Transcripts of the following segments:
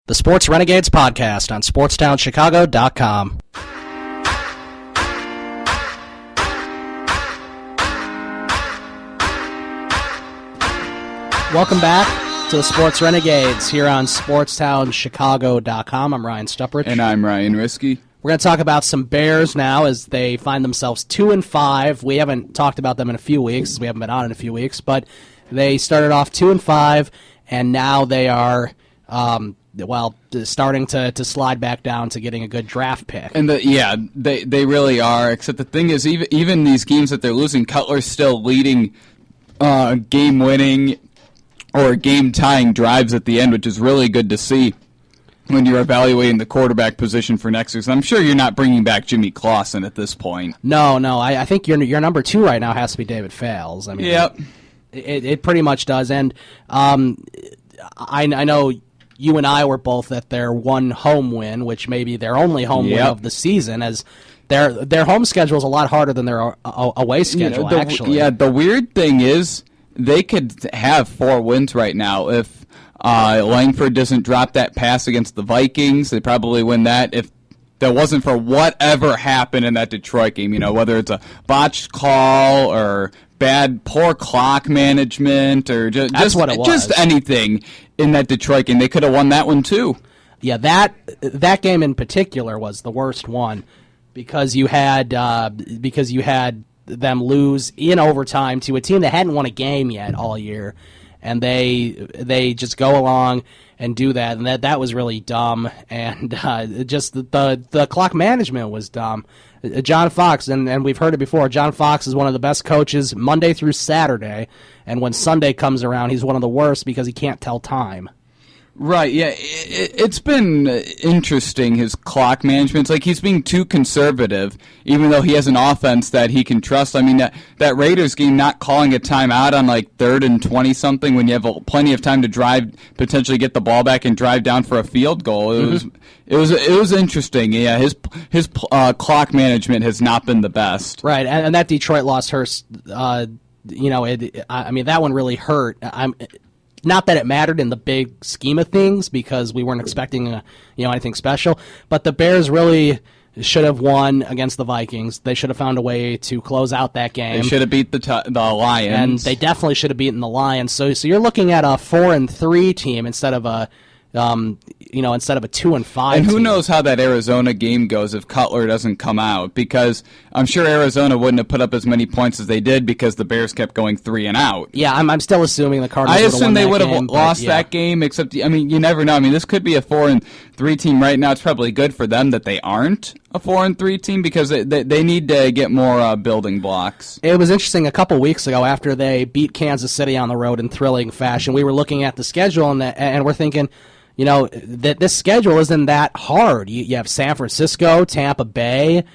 The Sports Renegades podcast on SportsTownChicago.com. Welcome back to the Sports Renegades here on SportsTownChicago.com. I'm Ryan Stuprich. And I'm Ryan Risky. We're going to talk about some Bears now as they find themselves 2-5. We haven't talked about them in a few weeks. We haven't been on in a few weeks, but they started off 2-5, and now they are starting to slide back down to getting a good draft pick. And they really are. Except the thing is, even these games that they're losing, Cutler's still leading game-winning or game-tying drives at the end, which is really good to see when you're evaluating the quarterback position for next year. So I'm sure you're not bringing back Jimmy Clausen at this point. No. I think your number 2 right now has to be David Fales. I mean, yep. It pretty much does. And I know you and I were both at their one home win, which may be their only home win of the season, as their home schedule is a lot harder than their away schedule, actually. Yeah, the weird thing is they could have 4 wins right now. If Langford doesn't drop that pass against the Vikings, they probably win that. If that wasn't for whatever happened in that Detroit game, whether it's a botched call or poor clock management or just anything in that Detroit game, they could have won that one too. Yeah, that game in particular was the worst one because you had them lose in overtime to a team that hadn't won a game yet all year, and they just go along and do that, and that was really dumb, and just the clock management was dumb. John Fox, and we've heard it before, John Fox is one of the best coaches Monday through Saturday, and when Sunday comes around, he's one of the worst because he can't tell time. Right, yeah. It's been interesting, his clock management. It's like he's being too conservative, even though he has an offense that he can trust. I mean, that Raiders game, not calling a timeout on like 3rd and 20-something when you have plenty of time to drive, potentially get the ball back and drive down for a field goal. It was interesting. Yeah, his clock management has not been the best. Right, and that Detroit loss hurts. I mean, that one really hurt. Not that it mattered in the big scheme of things because we weren't expecting anything special, but the Bears really should have won against the Vikings. They should have found a way to close out that game. They should have beat the Lions, and they definitely should have beaten the Lions. So you're looking at a 4-3 team instead of a 2-5. And who team. knows how that Arizona game goes if Cutler doesn't come out? Because I'm sure Arizona wouldn't have put up as many points as they did because the Bears kept going 3 and out. Yeah, I'm still assuming the Cardinals. I assume they would have lost that game. Except, I mean, you never know. I mean, this could be a 4-3 team right now. It's probably good for them that they aren't a 4-3 team because they need to get more building blocks. It was interesting a couple weeks ago after they beat Kansas City on the road in thrilling fashion. We were looking at the schedule and we're thinking, that this schedule isn't that hard. You have San Francisco, Tampa Bay.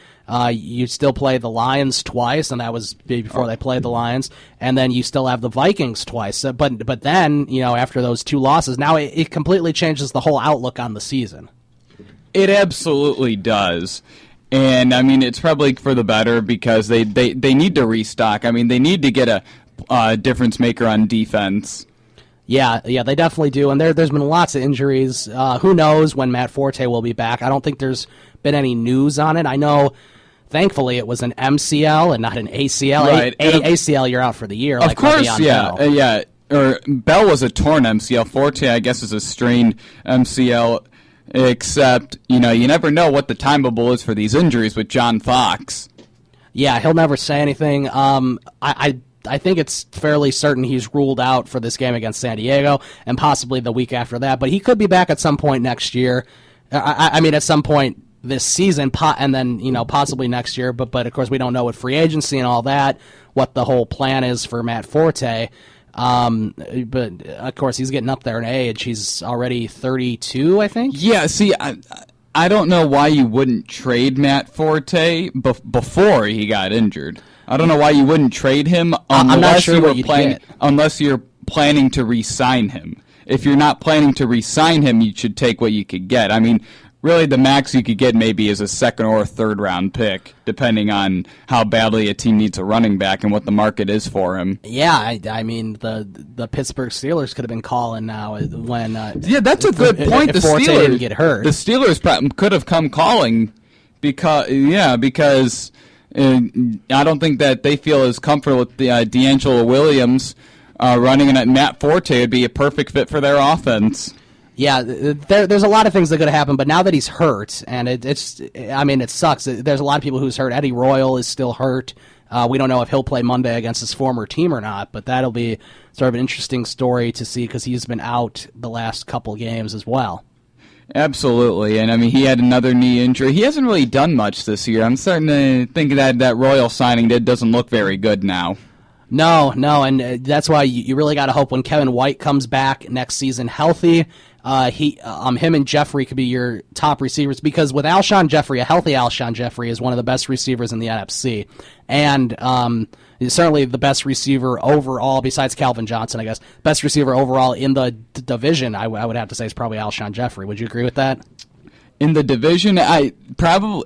You still play the Lions twice, and that was before they played the Lions. And then you still have the Vikings twice. But then, after those 2 losses, now it completely changes the whole outlook on the season. It absolutely does. And, I mean, it's probably for the better because they need to restock. I mean, they need to get a difference maker on defense. Yeah, they definitely do, and there's been lots of injuries. Who knows when Matt Forte will be back? I don't think there's been any news on it. I know, thankfully, it was an MCL and not an ACL. Right. ACL, you're out for the year. Of course, yeah. Or Bell was a torn MCL. Forte, I guess, is a strained MCL. Except, you never know what the timeable is for these injuries with John Fox. Yeah, he'll never say anything. I think it's fairly certain he's ruled out for this game against San Diego and possibly the week after that. But he could be back at some point next year. I mean, at some point this season, and then possibly next year. But of course, we don't know with free agency and all that what the whole plan is for Matt Forte. But of course, he's getting up there in age. He's already 32, I think. Yeah. See, I don't know why you wouldn't trade Matt Forte before he got injured. I don't know why you wouldn't trade him unless you're planning to re-sign him. If you're not planning to re-sign him, you should take what you could get. I mean, really the max you could get maybe is a second or a third round pick, depending on how badly a team needs a running back and what the market is for him. Yeah, I mean the Pittsburgh Steelers could have been calling now when. Yeah, that's a good point. If Forte didn't get hurt, the Steelers could have come calling because I don't think that they feel as comfortable with the D'Angelo Williams running, and Matt Forte would be a perfect fit for their offense. Yeah, there's a lot of things that could happen, but now that he's hurt, and it sucks. There's a lot of people who's hurt. Eddie Royal is still hurt. We don't know if he'll play Monday against his former team or not, but that'll be sort of an interesting story to see because he's been out the last couple games as well. Absolutely, and I mean he had another knee injury. He hasn't really done much this year. I'm starting to think that Royal signing doesn't look very good now. No, and that's why you really got to hope when Kevin White comes back next season healthy. Him and Jeffrey could be your top receivers because with Alshon Jeffrey, a healthy Alshon Jeffrey is one of the best receivers in the NFC, and he's certainly the best receiver overall besides Calvin Johnson, I guess. Best receiver overall in the division, I would have to say, is probably Alshon Jeffrey. Would you agree with that? In the division, I probably.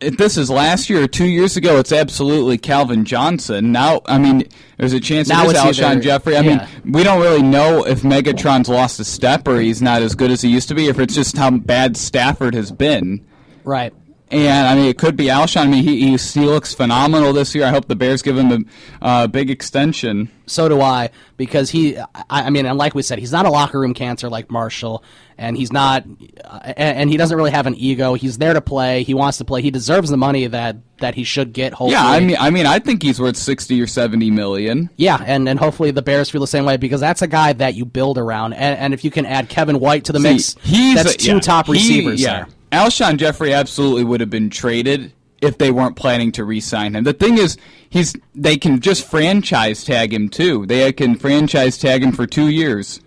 If this is last year or 2 years ago, it's absolutely Calvin Johnson. Now, I mean, there's a chance it is Alshon Jeffrey. I mean, we don't really know if Megatron's lost a step or he's not as good as he used to be, or if it's just how bad Stafford has been. Right. And, I mean, it could be Alshon. I mean, he looks phenomenal this year. I hope the Bears give him a big extension. So do I, because and like we said, he's not a locker room cancer like Marshall, and he's not, and he doesn't really have an ego. He's there to play. He wants to play. He deserves the money that he should get. Hopefully, yeah. I mean, I think he's worth $60 or $70 million. Yeah, and hopefully the Bears feel the same way because that's a guy that you build around. And if you can add Kevin White to the mix, that's two top receivers there. Alshon Jeffrey absolutely would have been traded if they weren't planning to re-sign him. The thing is, they can just franchise tag him too. They can franchise tag him for 2 years.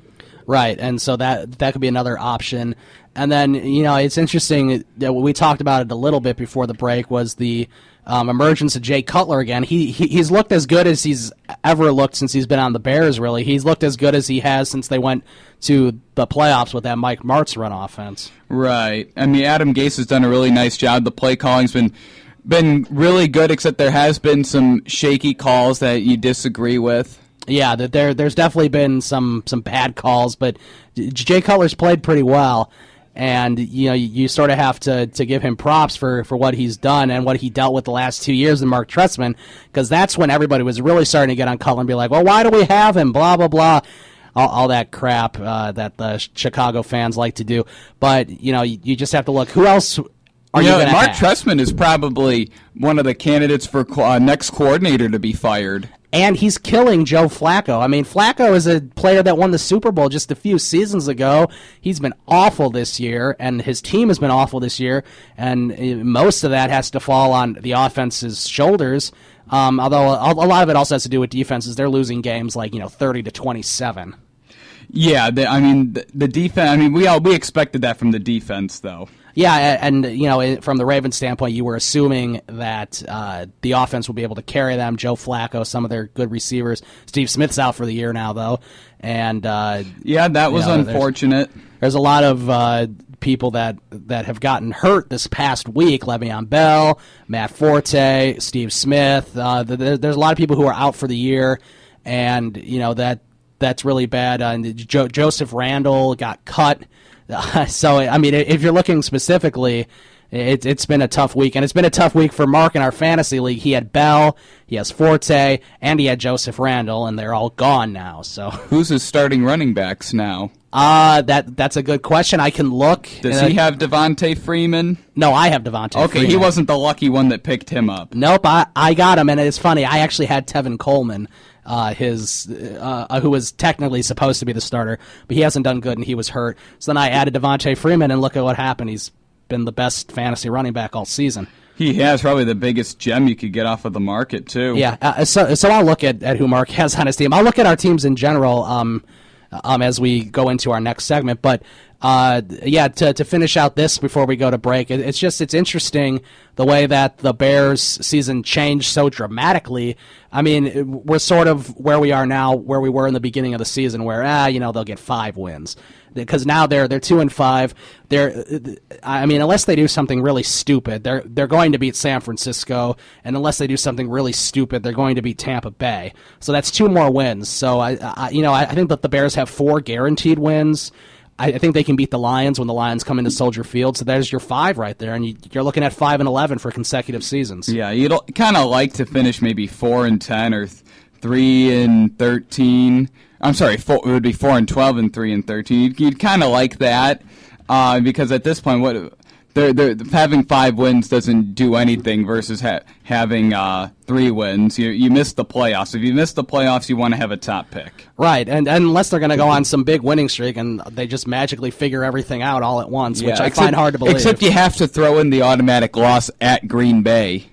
Right, and so that could be another option. And then, it's interesting, we talked about it a little bit before the break, was the emergence of Jay Cutler again. He's looked as good as he's ever looked since he's been on the Bears, really. He's looked as good as he has since they went to the playoffs with that Mike Martz run offense. Right. I mean, Adam Gase has done a really nice job. The play calling's been really good, except there has been some shaky calls that you disagree with. Yeah, there's definitely been some bad calls, but Jay Cutler's played pretty well. And you sort of have to give him props for what he's done and what he dealt with the last 2 years in Mark Trestman, because that's when everybody was really starting to get on Cutler and be like, well, why do we have him? Blah, blah, blah. All that crap that the Chicago fans like to do. But, you just have to look. Who else are you going to have? Mark Trestman is probably one of the candidates for next coordinator to be fired. And he's killing Joe Flacco. I mean, Flacco is a player that won the Super Bowl just a few seasons ago. He's been awful this year, and his team has been awful this year, and most of that has to fall on the offense's shoulders. Although a lot of it also has to do with defenses. They're losing games like 30-27. Yeah, the defense. I mean, we expected that from the defense, though. Yeah, and from the Ravens' standpoint, you were assuming that the offense would be able to carry them. Joe Flacco, some of their good receivers. Steve Smith's out for the year now, though, and that was unfortunate. There's a lot of people that have gotten hurt this past week. Le'Veon Bell, Matt Forte, Steve Smith. There's a lot of people who are out for the year, and that's really bad. Joseph Randle got cut. So, I mean, if you're looking specifically, it's been a tough week. And it's been a tough week for Mark in our fantasy league. He had Bell, he has Forte, and he had Joseph Randle, and they're all gone now. So, who's his starting running backs now? That's a good question. I can look. Does he have Devontae Freeman? No, I have Devontae Freeman. Okay, he wasn't the lucky one that picked him up. Nope, I got him, and it's funny. I actually had Tevin Coleman. Who was technically supposed to be the starter, but he hasn't done good and he was hurt. So then I added Devontae Freeman, and look at what happened. He's been the best fantasy running back all season. He has probably the biggest gem you could get off of the market, too. Yeah, so I'll look at who Mark has on his team. I'll look at our teams in general as we go into our next segment, but to finish out this before we go to break, it's interesting the way that the Bears season changed so dramatically. I mean, we're sort of where we are now, where we were in the beginning of the season, where they'll get 5 wins. because now they're 2-5. Unless they do something really stupid, they're going to beat San Francisco, and unless they do something really stupid, they're going to beat Tampa Bay. So that's 2 more wins. So I think that the Bears have 4 guaranteed wins. I think they can beat the Lions when the Lions come into Soldier Field. So there's your 5 right there, and you're looking at 5-11 for consecutive seasons. Yeah, you'd kind of like to finish maybe 4-10 or 3-13. I'm sorry, it would be 4-12 and 3-13. You'd kind of like that because at this point, they're having 5 wins doesn't do anything versus having 3 wins. You miss the playoffs. If you miss the playoffs, you want to have a top pick. Right, and unless they're going to go on some big winning streak and they just magically figure everything out all at once, which I find hard to believe. Except you have to throw in the automatic loss at Green Bay.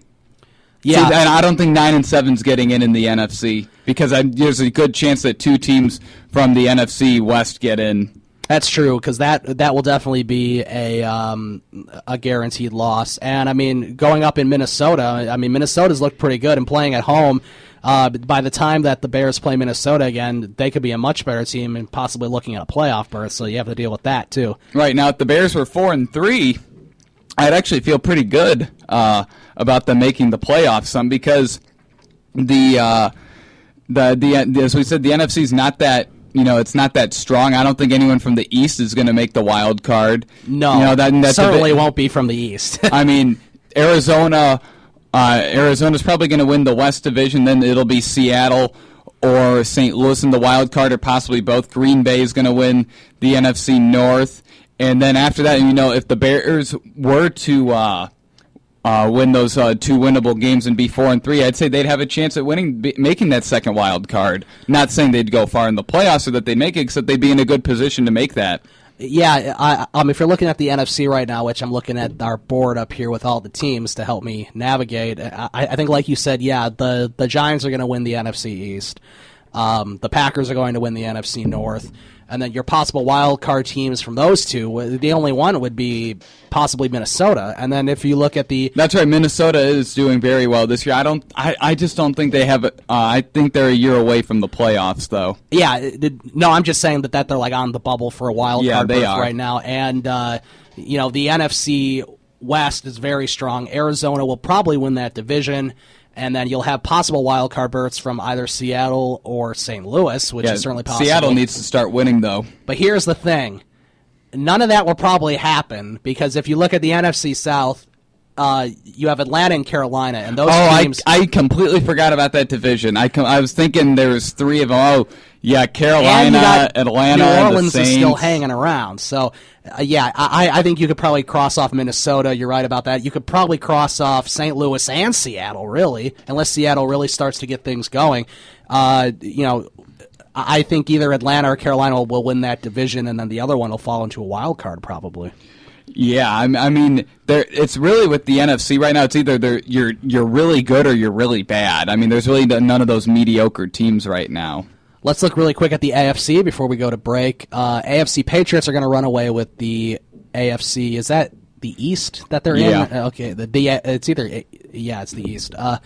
Yeah, and I don't think 9-7's getting in the NFC because there's a good chance that 2 teams from the NFC West get in. That's true, because that will definitely be a guaranteed loss. And, I mean, going up in Minnesota, Minnesota's looked pretty good, and playing at home, by the time that the Bears play Minnesota again, they could be a much better team and possibly looking at a playoff berth, so you have to deal with that, too. Right, now if the Bears were 4-3, I'd actually feel pretty good about them making the playoffs, because as we said, the NFC's not that. It's not that strong. I don't think anyone from the East is going to make the wild card. No, that certainly won't be from the East. I mean, Arizona's probably going to win the West Division. Then it'll be Seattle or St. Louis in the wild card, or possibly both. Green Bay is going to win the NFC North. And then after that, if the Bears were to win those 2 winnable games and be 4-3, I'd say they'd have a chance at making that second wild card. Not saying they'd go far in the playoffs or that they'd make it, except they'd be in a good position to make that. Yeah, if you're looking at the NFC right now, which I'm looking at our board up here with all the teams to help me navigate, I think, like you said, the Giants are going to win the NFC East. The Packers are going to win the NFC North. And then your possible wild card teams from those 2, the only one would be possibly Minnesota. And then if you look at that's right, Minnesota is doing very well this year. I just don't think they have it. I think they're a year away from the playoffs, though. Yeah, no, I'm just saying that they're like on the bubble for a wild card berth right now. And the NFC West is very strong. Arizona will probably win that division. And then you'll have possible wild card berths from either Seattle or St. Louis, which is certainly possible. Seattle needs to start winning, though. But here's the thing. None of that will probably happen, because if you look at the NFC South, you have Atlanta and Carolina, and those teams... I completely forgot about that division. I was thinking there was 3 of them. Oh, yeah, Carolina, Atlanta, New Orleans the Saints. Is still hanging around. So, I think you could probably cross off Minnesota. You're right about that. You could probably cross off St. Louis and Seattle, really, unless Seattle really starts to get things going. I think either Atlanta or Carolina will win that division, and then the other one will fall into a wild card, probably. Yeah, I mean, it's really with the NFC right now. It's either you're really good or you're really bad. I mean, there's really none of those mediocre teams right now. Let's look really quick at the AFC before we go to break. AFC Patriots are going to run away with the AFC. Is that the East that they're in? Okay, it's either it's the East. The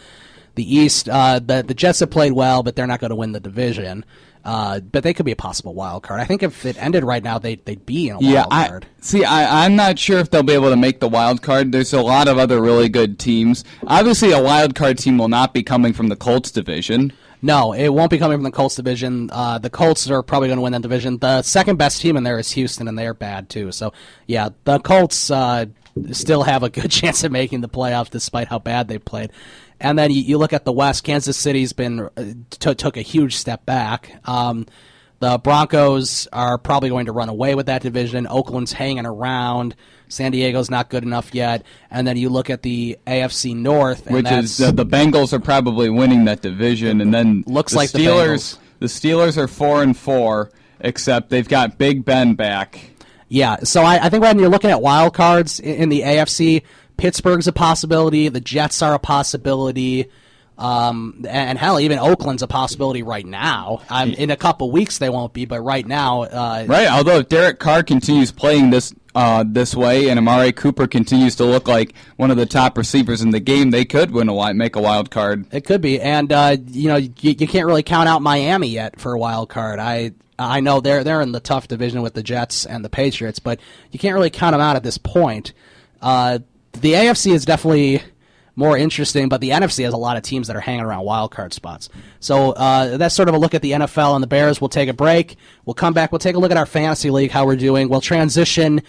East. The Jets have played well, but they're not going to win the division. But they could be a possible wild card. I think if it ended right now, they'd be in a wild card. I'm not sure if they'll be able to make the wild card. There's a lot of other really good teams. Obviously, a wild card team will not be coming from the Colts division. No, it won't be coming from the Colts division. The Colts are probably going to win that division. The second best team in there is Houston, and they're bad too. So, yeah, the Colts still have a good chance of making the playoffs despite how bad they played. And then you look at the West. Kansas City's been took a huge step back. The Broncos are probably going to run away with that division. Oakland's hanging around. San Diego's not good enough yet. And then you look at the AFC North, and which is the Bengals are probably winning that division. And then looks the like Steelers. The Steelers are 4-4, except they've got Big Ben back. Yeah, so I think when you're looking at wild cards in the AFC, Pittsburgh's a possibility. The Jets are a possibility. And hell, even Oakland's a possibility right now. In a couple weeks they won't be, but right now... right, although if Derek Carr continues playing this way and Amari Cooper continues to look like one of the top receivers in the game, they could make a wild card. It could be, and you can't really count out Miami yet for a wild card. I know they're in the tough division with the Jets and the Patriots, but you can't really count them out at this point. The AFC is definitely more interesting, but the NFC has a lot of teams that are hanging around wild card spots. So that's sort of a look at the NFL and the Bears. We'll take a break. We'll come back. We'll take a look at our fantasy league, how we're doing. We'll transition